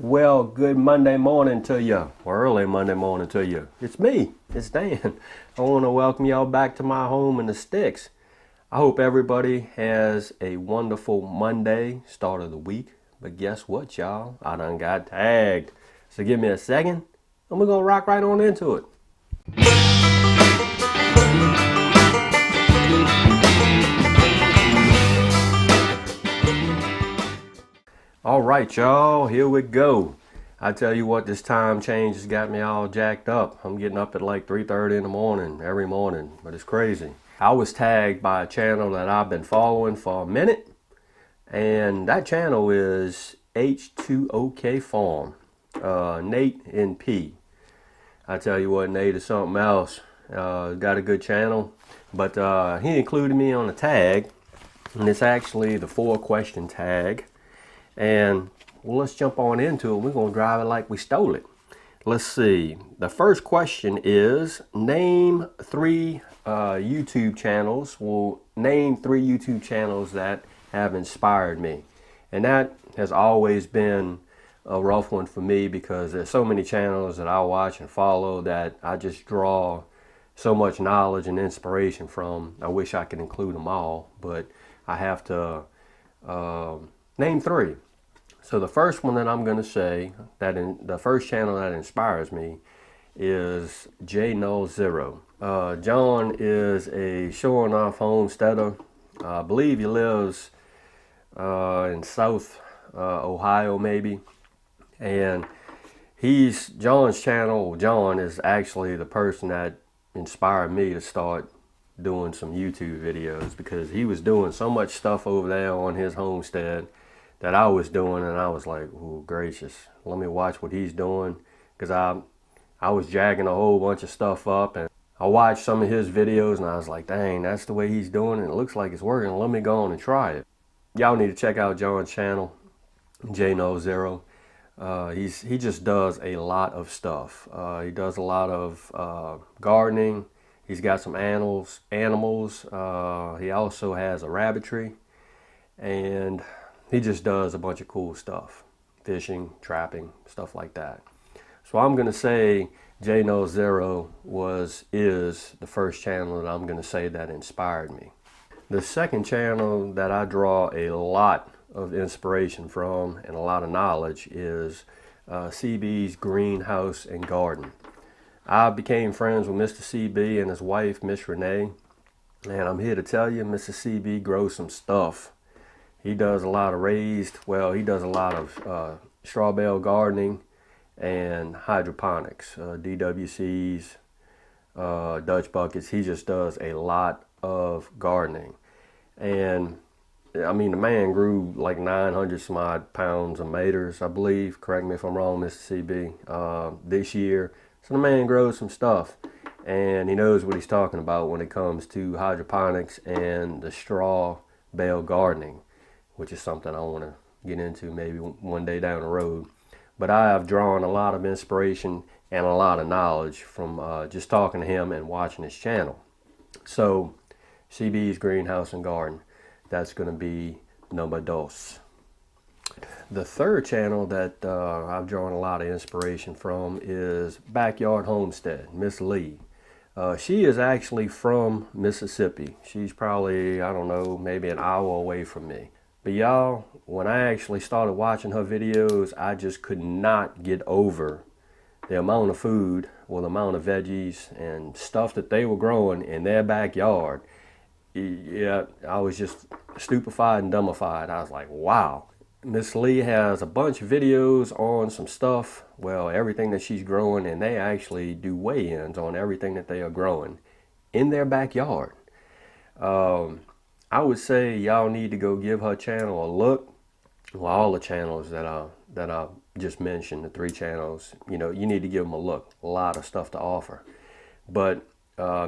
Well, good Monday morning to you, or early Monday morning to you. It's me, it's Dan. I want to welcome y'all back to my home in the sticks. I hope everybody has a wonderful Monday, start of the week. But guess what, y'all? I done got tagged. So give me a second, and we're gonna rock right on into it. All right, y'all, here we go. I tell you what, this time change has got me all jacked up. I'm getting up at like 3:30 in the morning, every morning, but it's crazy. I was tagged by a channel that I've been following for a minute, and that channel is H2OK Farm, Nate and P. I tell you what, Nate is something else. Got a good channel, but he included me on the tag, and it's actually the 4-question tag. And well, let's jump on into it. We're going to drive it like we stole it. Let's see. The first question is, name 3 YouTube channels. Well, name 3 YouTube channels that have inspired me. And that has always been a rough one for me because there's so many channels that I watch and follow that I just draw so much knowledge and inspiration from. I wish I could include them all, but I have to name 3. So the first one that I'm going to say, the first channel that inspires me is J00. John is a sure enough homesteader. I believe he lives in South Ohio maybe. And John's channel, John is actually the person that inspired me to start doing some YouTube videos because he was doing so much stuff over there on his homestead that I was doing, and I was like, oh gracious, let me watch what he's doing, because I was jagging a whole bunch of stuff up, and I watched some of his videos and I was like, dang, that's the way he's doing it. It looks like it's working. Let me go on and try it. Y'all need to check out John's channel, J00. He just does a lot of stuff. He does a lot of gardening. He's got some animals. He also has a rabbitry, and he just does a bunch of cool stuff. Fishing, trapping, stuff like that. So I'm going to say J00 is the first channel that I'm going to say that inspired me. The second channel that I draw a lot of inspiration from and a lot of knowledge is CB's Greenhouse and Garden. I became friends with Mr. CB and his wife, Miss Renee, and I'm here to tell you, Mr. CB grows some stuff. He does a lot of he does a lot of straw bale gardening and hydroponics, DWCs, Dutch buckets. He just does a lot of gardening. And I mean, the man grew like 900 some odd pounds of tomatoes, I believe. Correct me if I'm wrong, Mr. CB, this year. So the man grows some stuff, and he knows what he's talking about when it comes to hydroponics and the straw bale gardening, which is something I want to get into maybe one day down the road. But I have drawn a lot of inspiration and a lot of knowledge from just talking to him and watching his channel. So CB's Greenhouse and Garden, that's going to be number 2. The third channel that I've drawn a lot of inspiration from is Backyard Homestead, Miss Lee. She is actually from Mississippi. She's probably, I don't know, maybe an hour away from me. But y'all, when I actually started watching her videos, I just could not get over the amount of food, or the amount of veggies and stuff that they were growing in their backyard. Yeah, I was just stupefied and dumbified. I was like, wow. Miss Lee has a bunch of videos on some stuff, well, everything that she's growing, and they actually do weigh-ins on everything that they are growing in their backyard. I would say y'all need to go give her channel a look. Well, all the channels that I just mentioned, the 3 channels, you need to give them a look. A lot of stuff to offer. But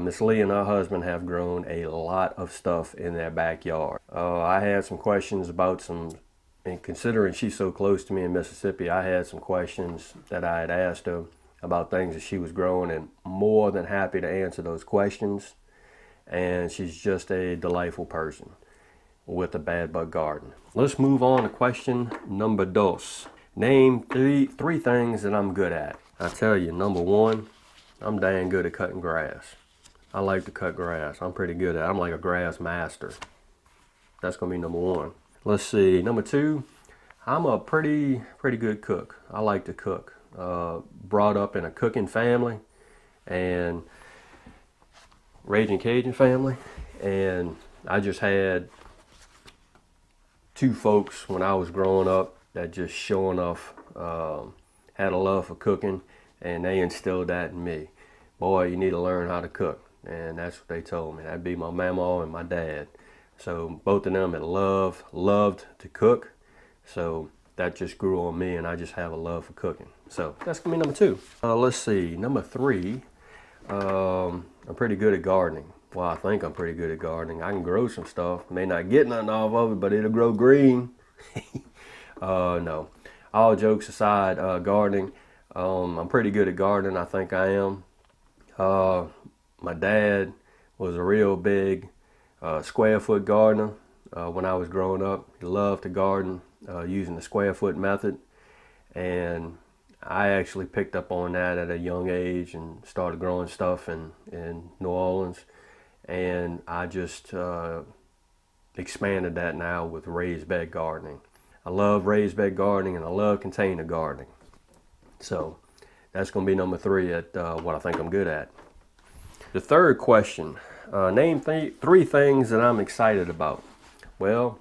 Miss Lee and her husband have grown a lot of stuff in their backyard. I had some questions about and considering she's so close to me in Mississippi, I had some questions that I had asked her about things that she was growing, and more than happy to answer those questions. And she's just a delightful person with a bad bug garden. Let's move on to question number 2. Name three things that I'm good at. I tell you, number one, I'm dang good at cutting grass. I like to cut grass. I'm pretty good at it. I'm like a grass master. That's gonna be number one. Let's see, number two, I'm a pretty good cook. I like to cook. Brought up in a cooking family and Raging Cajun family, and I just had two folks when I was growing up that just sure enough had a love for cooking, and they instilled that in me. Boy, you need to learn how to cook, and that's what they told me. That'd be my mama and my dad. So both of them had loved to cook, so that just grew on me, and I just have a love for cooking. So that's gonna be number two. Let's see, number three, I'm pretty good at gardening. Well, I think I'm pretty good at gardening. I can grow some stuff. May not get nothing off of it, but it'll grow green. No, all jokes aside, gardening, I'm pretty good at gardening. I think I am. My dad was a real big square foot gardener when I was growing up. He loved to garden using the square foot method, and I actually picked up on that at a young age and started growing stuff in New Orleans, and I just expanded that now with raised bed gardening. I love raised bed gardening, and I love container gardening. So that's going to be number three at what I think I'm good at. The third question, name three things that I'm excited about. Well,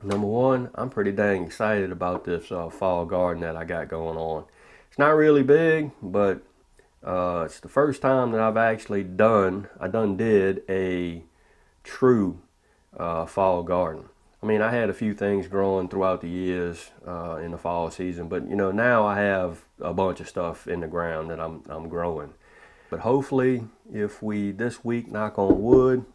number one, I'm pretty dang excited about this fall garden that I got going on. It's not really big, but it's the first time that I've actually did a true fall garden. I mean, I had a few things growing throughout the years in the fall season, but you know, now I have a bunch of stuff in the ground that I'm growing. But hopefully, if we this week, knock on wood,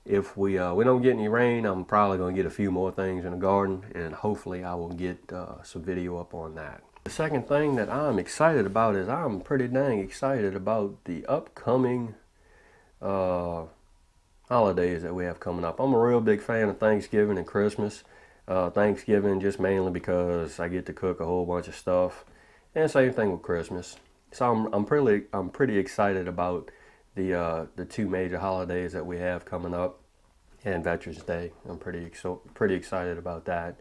if we don't get any rain, I'm probably gonna get a few more things in the garden, and hopefully I will get some video up on that. The second thing that I'm excited about is I'm pretty dang excited about the upcoming holidays that we have coming up. I'm a real big fan of Thanksgiving and Christmas. Thanksgiving just mainly because I get to cook a whole bunch of stuff, and same thing with Christmas. So I'm pretty excited about the two major holidays that we have coming up, and Veterans Day. I'm pretty excited about that.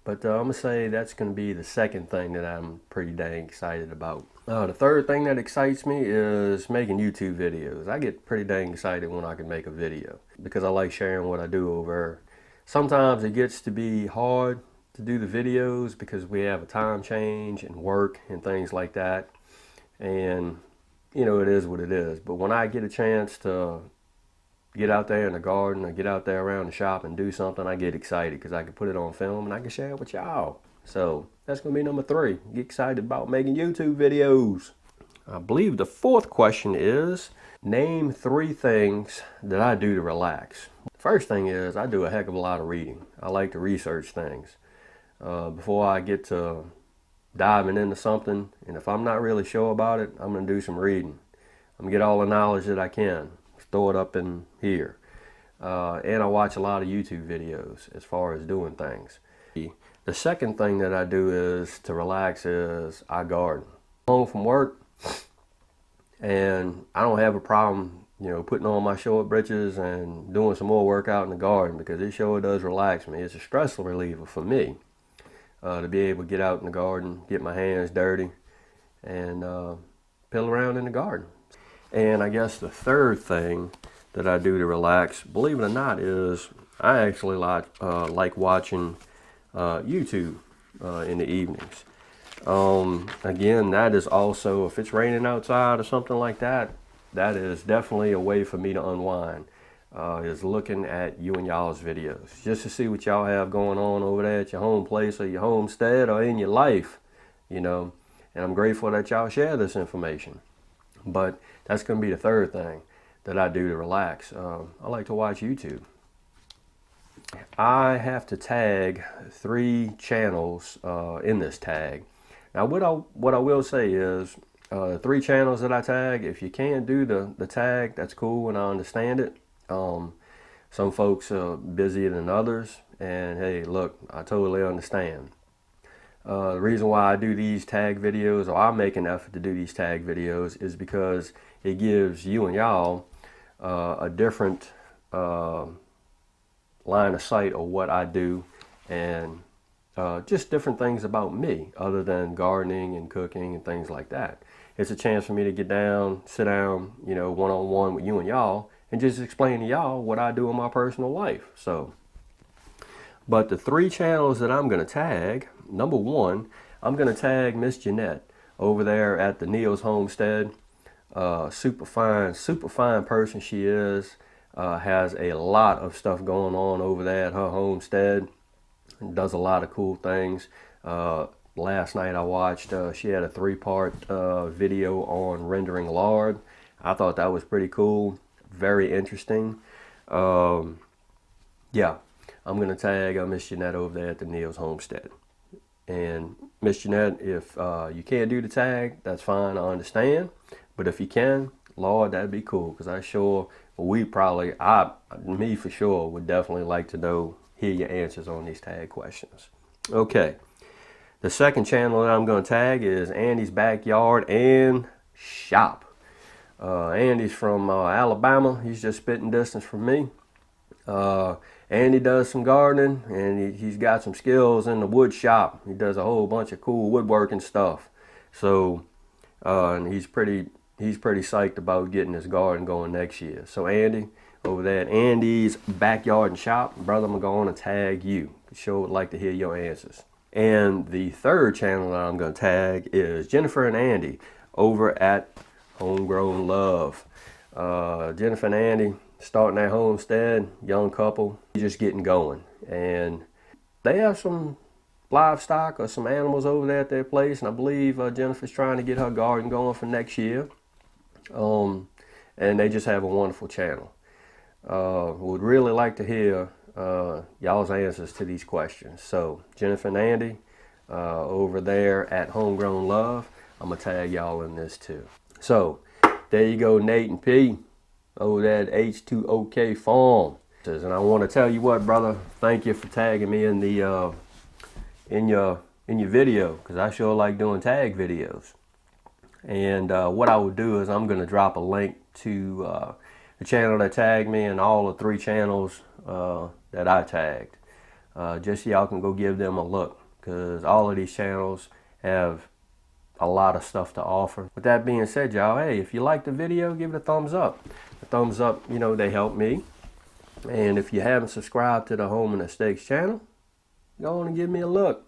But I'm gonna say that's gonna be the second thing that I'm pretty dang excited about. The third thing that excites me is making YouTube videos. I get pretty dang excited when I can make a video because I like sharing what I do over. Sometimes it gets to be hard to do the videos because we have a time change and work and things like that. And you know, it is what it is. But when I get a chance to get out there in the garden or get out there around the shop and do something, I get excited because I can put it on film and I can share it with y'all. So that's going to be number three. Get excited about making YouTube videos. I believe the fourth question is, name three things that I do to relax. The first thing is I do a heck of a lot of reading. I like to research things. Before I get to diving into something, and if I'm not really sure about it, I'm going to do some reading. I'm going to get all the knowledge that I can, store it up in here. And I watch a lot of YouTube videos as far as doing things. The second thing that I do is to relax is I garden. Home from work, and I don't have a problem, you know, putting on my short britches and doing some more work out in the garden because it sure does relax me. It's a stress reliever for me to be able to get out in the garden, get my hands dirty, and pill around in the garden. And I guess the third thing that I do to relax, believe it or not, is I actually like watching YouTube in the evenings. Again, that is also, if it's raining outside or something like that, that is definitely a way for me to unwind, is looking at you and y'all's videos, just to see what y'all have going on over there at your home place or your homestead or in your life, you know. And I'm grateful that y'all share this information. But that's going to be the third thing that I do to relax. I like to watch YouTube. I have to tag 3 channels in this tag. Now what I will say is 3 channels that I tag, if you can't do the tag, that's cool and I understand it. Some folks are busier than others, and hey, look, I totally understand. The reason why I do these tag videos, or I make an effort to do these tag videos, is because it gives you and y'all a different line of sight of what I do, and just different things about me other than gardening and cooking and things like that. It's a chance for me to get down, sit down, you know, one-on-one with you and y'all, and just explain to y'all what I do in my personal life. So, but the 3 channels that I'm going to tag, number 1, I'm going to tag Miss Jeanette over there at the Neil's Homestead. Super fine person she is. Has a lot of stuff going on over there at her homestead. Does a lot of cool things. Last night I watched, she had a 3-part video on rendering lard. I thought that was pretty cool. Very interesting. Yeah, I'm going to tag Miss Jeanette over there at the Neil's Homestead. And Miss Jeanette, if you can't do the tag, that's fine, I understand. But if you can, Lord, that'd be cool. Because me for sure, would definitely like to hear your answers on these tag questions. Okay. The second channel that I'm going to tag is Andy's Backyard and Shop. Andy's from Alabama. He's just spitting distance from me. Andy does some gardening, and he's got some skills in the wood shop. He does a whole bunch of cool woodworking stuff. So, and he's pretty psyched about getting his garden going next year. So Andy, over there at Andy's Backyard and Shop, brother, I'm going to tag you. Sure would like to hear your answers. And the third channel that I'm going to tag is Jennifer and Andy over at Homegrown Love. Jennifer and Andy starting their homestead, young couple, just getting going. And they have some livestock or some animals over there at their place. And I believe Jennifer's trying to get her garden going for next year. And they just have a wonderful channel. Would really like to hear y'all's answers to these questions. So Jennifer and Andy over there at Homegrown Love, I'm gonna tag y'all in this too. So there you go, Nate and P over there at H2OK Farm. And I want to tell you what, brother, thank you for tagging me in the in your video, because I sure like doing tag videos. And what I will do is I'm going to drop a link to the channel that tagged me and all the 3 channels that I tagged. Just so y'all can go give them a look, because all of these channels have a lot of stuff to offer. With that being said, y'all, hey, if you like the video, give it a thumbs up. The thumbs up, you know, they help me. And if you haven't subscribed to the Home and Estates channel, go on and give me a look.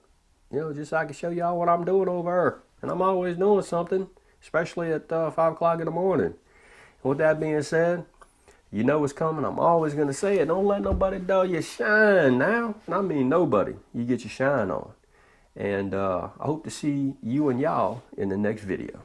You know, just so I can show y'all what I'm doing over here. And I'm always doing something, especially at 5 o'clock in the morning. And with that being said, you know what's coming. I'm always going to say it. Don't let nobody dull your shine now. And I mean nobody. You get your shine on. And I hope to see you and y'all in the next video.